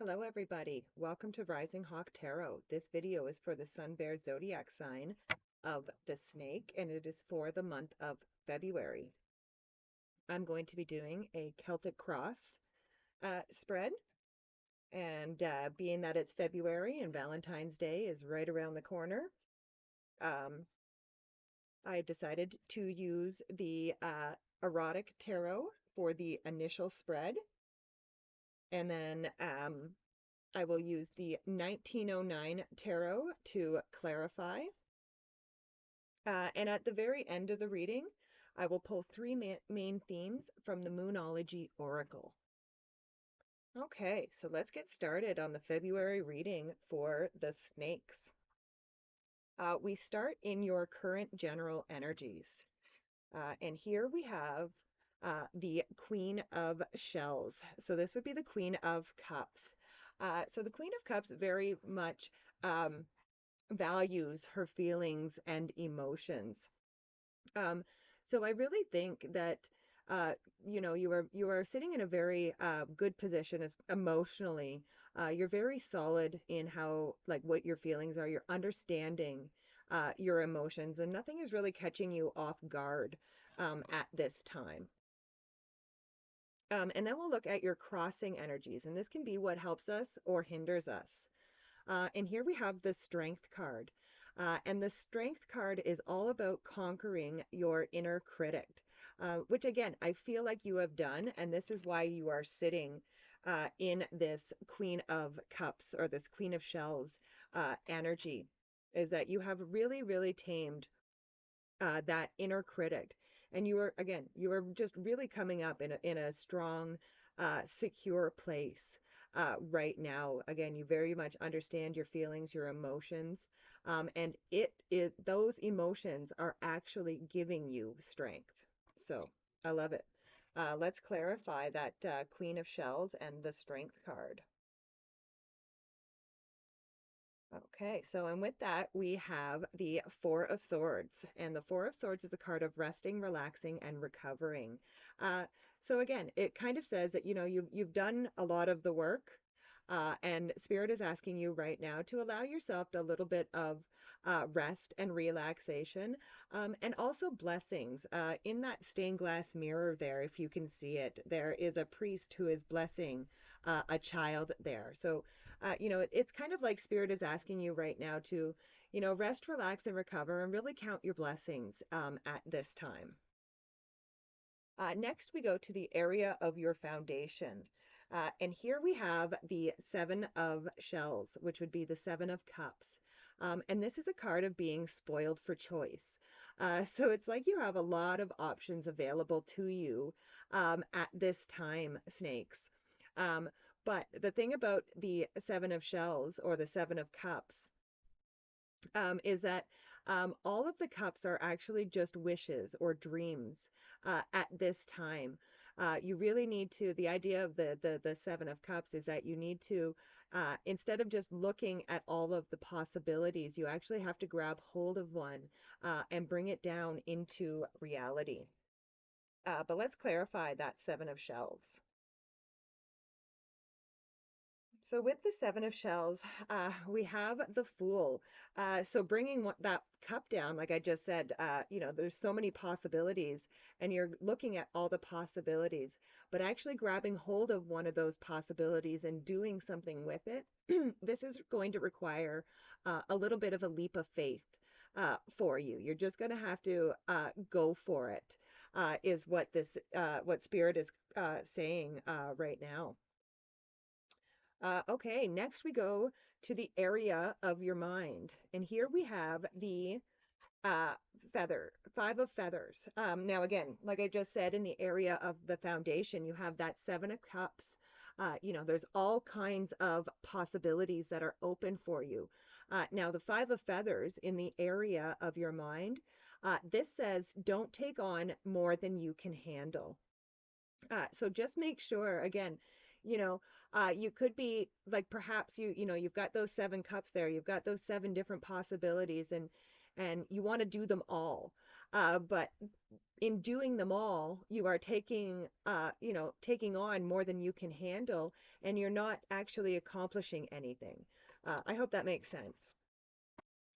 Hello everybody, welcome to Rising Hawk Tarot. This video is for the Sun Bear Zodiac sign of the snake and it is for the month of February. I'm going to be doing a Celtic Cross spread and being that it's February and Valentine's Day is right around the corner, um, I decided to use the erotic tarot for the initial spread, and then I will use the 1909 tarot to clarify. And at the very end of the reading, I will pull three main themes from the Moonology Oracle. Okay, so let's get started on the February reading for the snakes. We start in your current general energies. And here we have the Queen of Shells. So this would be the Queen of Cups. So the Queen of Cups very much values her feelings and emotions. Um, so I really think that you are sitting in a very good position as emotionally. You're very solid in how like what your feelings are. You're understanding your emotions, and nothing is really catching you off guard at this time. And then we'll look at your crossing energies, and this can be what helps us or hinders us. And here we have the Strength card. And the Strength card is all about conquering your inner critic, which again, I feel like you have done. And this is why you are sitting in this Queen of Cups or this Queen of Shells energy, is that you have really, really tamed that inner critic. And you are just really coming up in a strong, secure place right now. Again, you very much understand your feelings, your emotions, and those emotions are actually giving you strength. So I love it. Let's clarify that Queen of Shells and the Strength card. Okay, so and with that, we have the Four of Swords. And the Four of Swords is a card of resting, relaxing, and recovering. So again, it kind of says that, you've done a lot of the work, and Spirit is asking you right now to allow yourself a little bit of rest and relaxation, and also blessings. In that stained glass mirror there, if you can see it, there is a priest who is blessing a child there. So it's kind of like Spirit is asking you right now to, rest, relax, and recover and really count your blessings at this time. Next, we go to the area of your foundation. And here we have the Seven of Shells, which would be the Seven of Cups. And this is a card of being spoiled for choice. So it's like you have a lot of options available to you at this time, snakes. Um, but the thing about the Seven of Shells or the Seven of Cups is that all of the cups are actually just wishes or dreams at this time. You really need to, the idea of the Seven of Cups is that you need to, instead of just looking at all of the possibilities, you actually have to grab hold of one and bring it down into reality. But let's clarify that Seven of Shells. So with the Seven of Shells, we have the Fool. So bringing that cup down, like I just said, there's so many possibilities, and you're looking at all the possibilities, but actually grabbing hold of one of those possibilities and doing something with it, this is going to require a little bit of a leap of faith for you. You're just going to have to go for it, is what Spirit is saying right now. Okay, next we go to the area of your mind. And here we have the uh, Five of Feathers. Now, again, like I just said, in the area of the foundation, you have that Seven of Cups. There's all kinds of possibilities that are open for you. Now, the Five of Feathers in the area of your mind, this says don't take on more than you can handle. So just make sure, again, you know, you could be like perhaps you've got those seven cups there, you've got those seven different possibilities, and you want to do them all. But in doing them all, you are taking on more than you can handle, and you're not actually accomplishing anything. I hope that makes sense.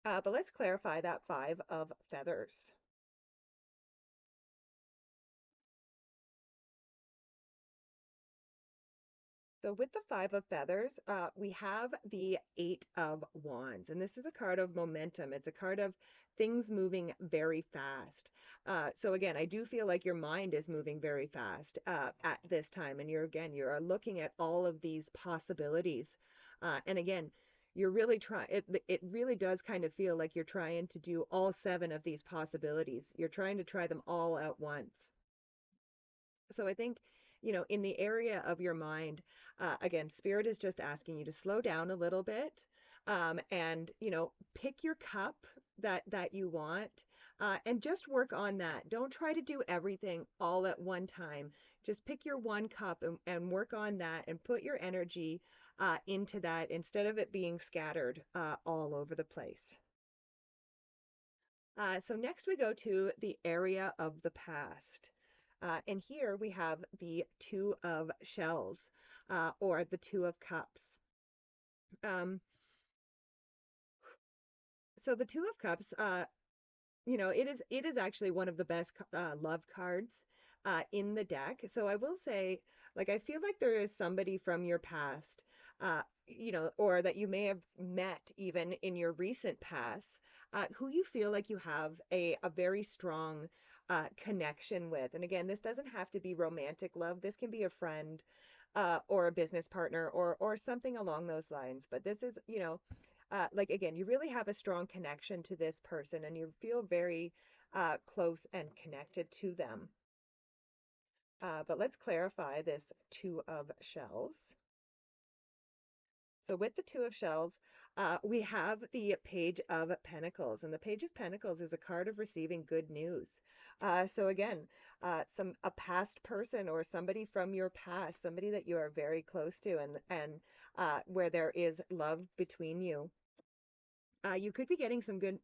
But let's clarify that five of feathers. So with the five of feathers, we have the eight of wands, and this is a card of momentum. It's a card of things moving very fast. So again, I do feel like your mind is moving very fast at this time, and you're looking at all of these possibilities. And again, you're really trying. It really does kind of feel like you're trying to do all seven of these possibilities. You're trying to try them all at once. So I think, in the area of your mind, again, spirit is just asking you to slow down a little bit, and, pick your cup that you want, and just work on that. Don't try to do everything all at one time. Just pick your one cup and work on that and put your energy into that instead of it being scattered all over the place. So next we go to the area of the past. And here we have the Two of Shells, or the Two of Cups. Um, so the Two of Cups, it is actually one of the best love cards in the deck. So I will say, like, I feel like there is somebody from your past, or that you may have met even in your recent past, who you feel like you have a very strong connection with. And again, this doesn't have to be romantic love. This can be a friend, or a business partner, or something along those lines. But this is, like, again, you really have a strong connection to this person, and you feel very close and connected to them. But let's clarify this Two of Shells. So with the Two of Shells, we have the Page of Pentacles, and the Page of Pentacles is a card of receiving good news. So again, a past person or somebody from your past, somebody that you are very close to, and where there is love between you. You could be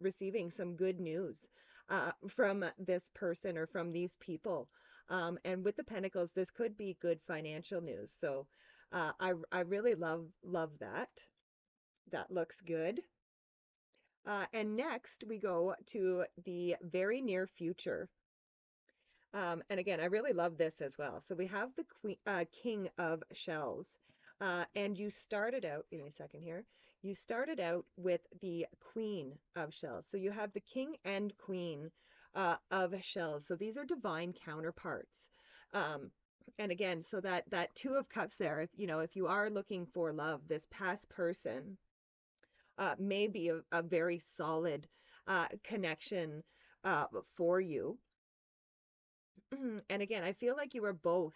receiving some good news from this person or from these people. And with the Pentacles, this could be good financial news. So I really love that. That looks good. And next we go to the very near future. And again, I really love this as well. So we have the King of Shells. And you started out, give me a second here. You started out with the Queen of Shells. So you have the King and Queen of Shells. So these are divine counterparts. Um, and again, so that Two of Cups there, if you are looking for love, this past person may be a very solid connection for you. And again, I feel like you are both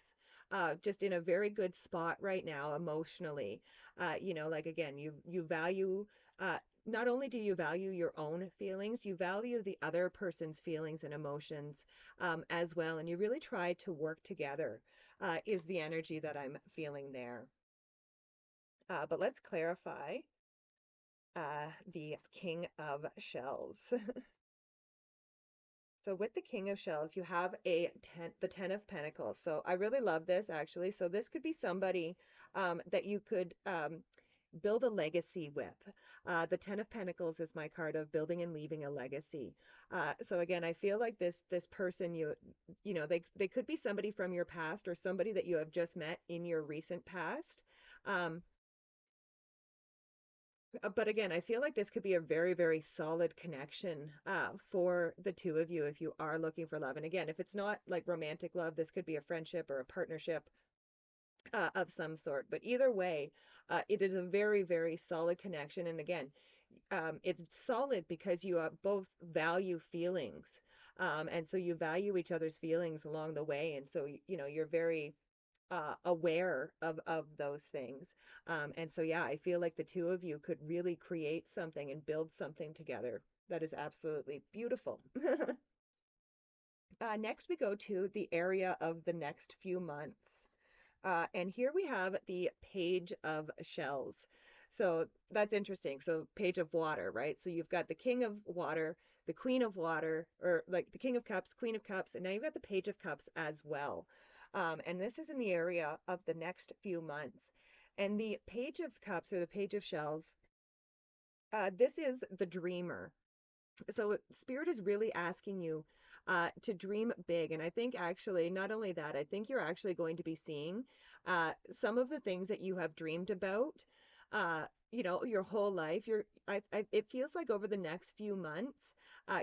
just in a very good spot right now emotionally. Like, again, you value, not only do you value your own feelings, you value the other person's feelings and emotions as well. And you really try to work together, is the energy that I'm feeling there. But let's clarify the King of Shells. So with the King of Shells, you have the Ten of Pentacles. So I really love this, actually. So this could be somebody that you could build a legacy with. The Ten of Pentacles is my card of building and leaving a legacy. So again, I feel like this person, they could be somebody from your past or somebody that you have just met in your recent past. Um, but again, I feel like this could be a very, very solid connection for the two of you if you are looking for love. And again, if it's not like romantic love, this could be a friendship or a partnership of some sort. But either way, it is a very, very solid connection. And again, it's solid because you both value feelings. And so you value each other's feelings along the way. And so, you're very aware of those things. And so, yeah, I feel like the two of you could really create something and build something together that is absolutely beautiful. Next, we go to the area of the next few months. And here we have the Page of Shells. So that's interesting. So Page of Water, right? So you've got the King of Water, the Queen of Water, or like the King of Cups, Queen of Cups, and now you've got the Page of Cups as well. And this is in the area of the next few months. And the Page of Cups or the Page of Shells, this is the dreamer. So Spirit is really asking you to dream big. And I think actually, not only that, I think you're actually going to be seeing some of the things that you have dreamed about, uh, your whole life. It feels like over the next few months,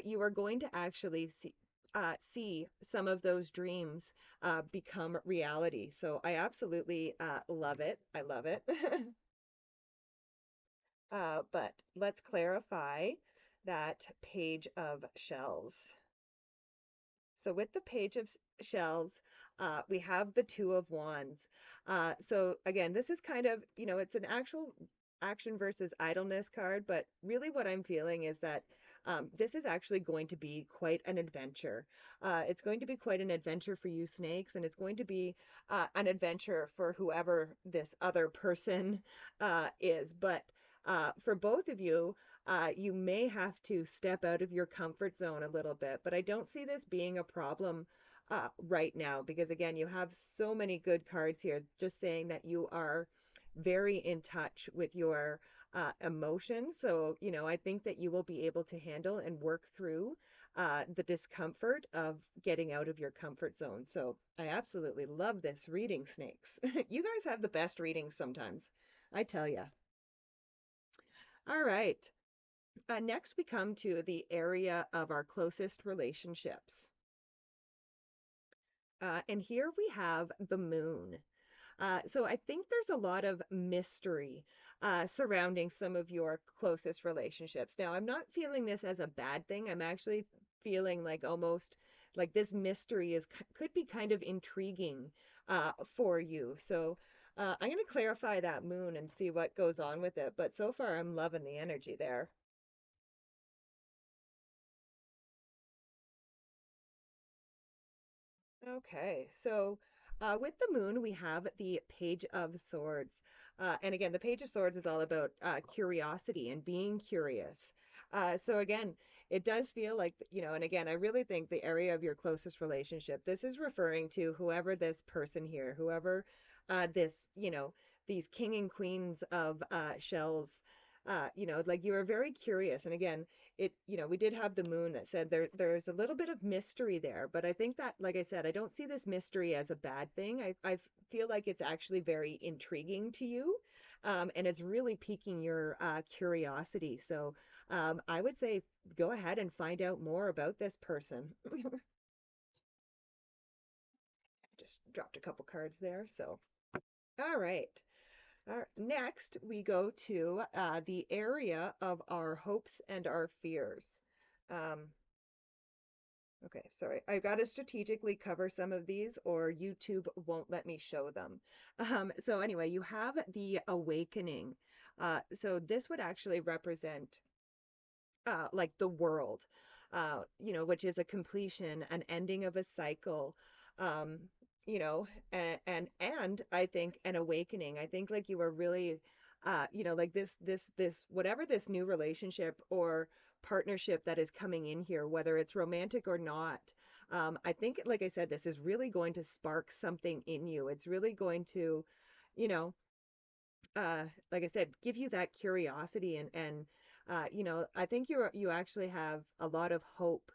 you are going to actually see some of those dreams become reality. So I absolutely love it. I love it. But let's clarify that Page of Shells. So with the Page of Shells, we have the Two of Wands. So again, this is kind of, it's an actual action versus idleness card, but really what I'm feeling is that this is actually going to be quite an adventure. It's going to be quite an adventure for you snakes, and it's going to be an adventure for whoever this other person is. But for both of you, you may have to step out of your comfort zone a little bit, but I don't see this being a problem right now because, again, you have so many good cards here, just saying that you are very in touch with your emotions. So, I think that you will be able to handle and work through the discomfort of getting out of your comfort zone. So, I absolutely love this reading, snakes. You guys have the best readings sometimes, I tell you. All right. Next, we come to the area of our closest relationships. And here we have the moon. So I think there's a lot of mystery surrounding some of your closest relationships. Now, I'm not feeling this as a bad thing. I'm actually feeling like almost like this mystery could be kind of intriguing for you. So I'm going to clarify that moon and see what goes on with it. But so far, I'm loving the energy there. Okay, so with the moon, we have the Page of Swords. And again, the Page of Swords is all about curiosity and being curious. So again, it does feel like, and again, I really think the area of your closest relationship, this is referring to whoever this person here, whoever this, these king and queens of shells, like you are very curious. And again, we did have the moon that said there's a little bit of mystery there, but I think that, like I said, I don't see this mystery as a bad thing. I feel like it's actually very intriguing to you, and it's really piquing your curiosity. So I would say go ahead and find out more about this person. Just dropped a couple cards there. So, all right. Next, we go to the area of our hopes and our fears. Um, okay, sorry. I've got to strategically cover some of these or YouTube won't let me show them. So anyway, you have the awakening. So this would actually represent like the world, which is a completion, an ending of a cycle, um, and I think an awakening. I think like you are really, like this whatever this new relationship or partnership that is coming in here, whether it's romantic or not. I think, like I said, this is really going to spark something in you. It's really going to, you know, like I said, give you that curiosity and I think you actually have a lot of hope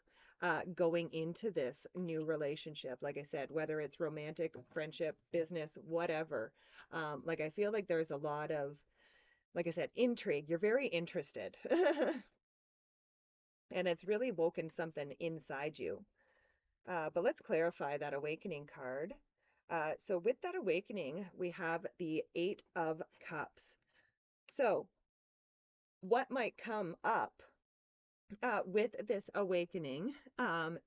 going into this new relationship. Like I said, whether it's romantic, friendship, business, whatever. Like I feel like there's a lot of, like I said, intrigue. You're very interested, and it's really woken something inside you. But let's clarify that awakening card. So with that awakening, we have the Eight of Cups. So what might come up with this awakening and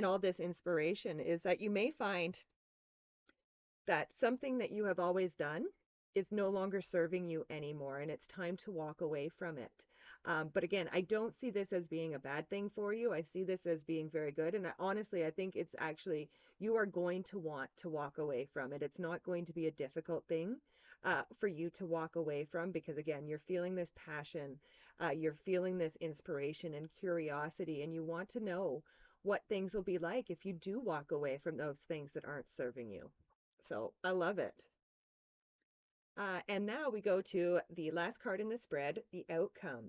all this inspiration is that you may find that something that you have always done is no longer serving you anymore, and it's time to walk away from it. But again, I don't see this as being a bad thing for you. I see this as being very good. And honestly, I think it's actually, you are going to want to walk away from it. It's not going to be a difficult thing for you to walk away from because, again, you're feeling this passion. You're feeling this inspiration and curiosity, and you want to know what things will be like if you do walk away from those things that aren't serving you. So I love it. And now we go to the last card in the spread, the outcome.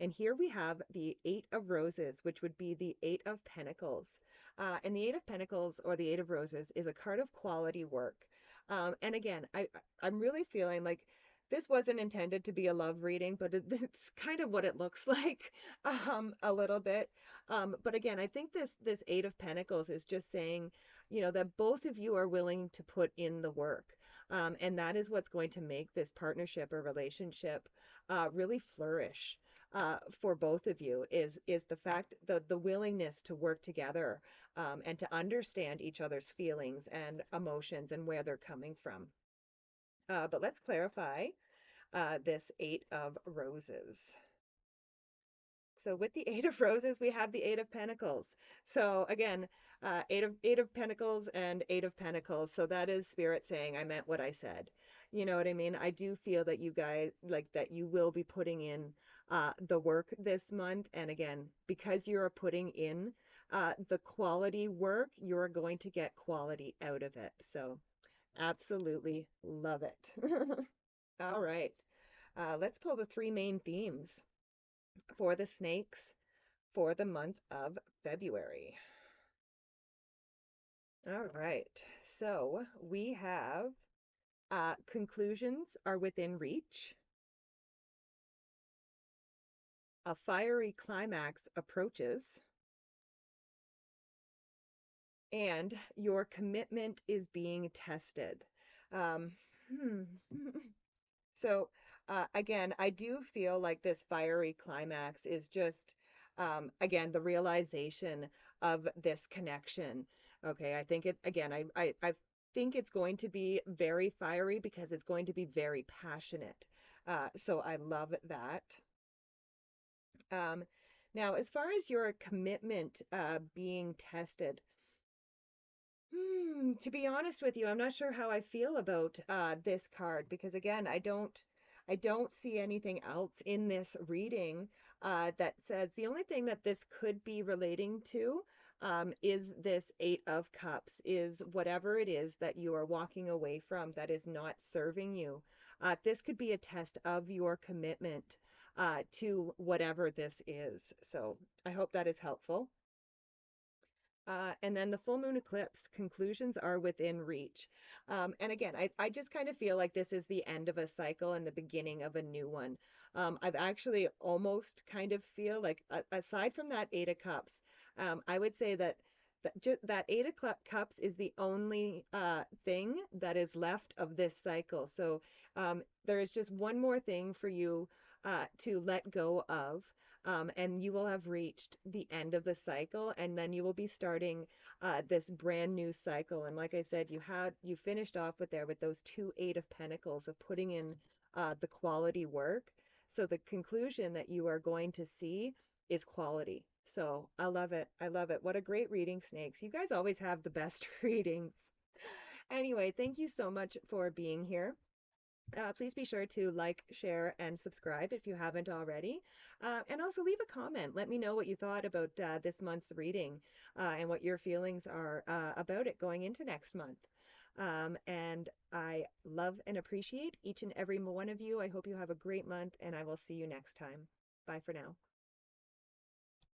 And here we have the Eight of Roses, which would be the Eight of Pentacles. And the Eight of Pentacles or the Eight of Roses is a card of quality work. And again, I'm really feeling like this wasn't intended to be a love reading, but it's kind of what it looks like a little bit. But again, I think this Eight of Pentacles is just saying, that both of you are willing to put in the work. And that is what's going to make this partnership or relationship really flourish for both of you is the fact the willingness to work together and to understand each other's feelings and emotions and where they're coming from. But let's clarify this Eight of Roses. So with the Eight of Roses, we have the Eight of Pentacles. So again, Eight of Pentacles and Eight of Pentacles. So that is Spirit saying, I meant what I said. You know what I mean? I do feel that you guys like that you will be putting in the work this month. And again, because you're putting in the quality work, you're going to get quality out of it. So absolutely love it. All right. Let's pull the three main themes for the snakes for the month of February. All right, so we have conclusions are within reach, a fiery climax approaches, and your commitment is being tested. Um, hmm. So again, I do feel like this fiery climax is just, again, the realization of this connection. Okay, I think it, again, I think it's going to be very fiery because it's going to be very passionate. So I love that. Um, Now, as far as your commitment being tested, to be honest with you, I'm not sure how I feel about this card because again, I don't see anything else in this reading that says the only thing that this could be relating to is this Eight of Cups, is whatever it is that you are walking away from that is not serving you. This could be a test of your commitment to whatever this is. So I hope that is helpful. And then the full moon eclipse, conclusions are within reach. And again, I just kind of feel like this is the end of a cycle and the beginning of a new one. I've actually almost kind of feel like, aside from that Eight of Cups, I would say that Eight of Cups is the only thing that is left of this cycle. So there is just one more thing for you to let go of and you will have reached the end of the cycle, and then you will be starting this brand new cycle. And like I said, you finished off with those two Eight of Pentacles of putting in the quality work. So the conclusion that you are going to see is quality. So I love it. I love it. What a great reading, snakes. You guys always have the best readings. Anyway, thank you so much for being here. Please be sure to like, share, and subscribe if you haven't already. And also leave a comment. Let me know what you thought about this month's reading and what your feelings are about it going into next month. And I love and appreciate each and every one of you. I hope you have a great month, and I will see you next time. Bye for now.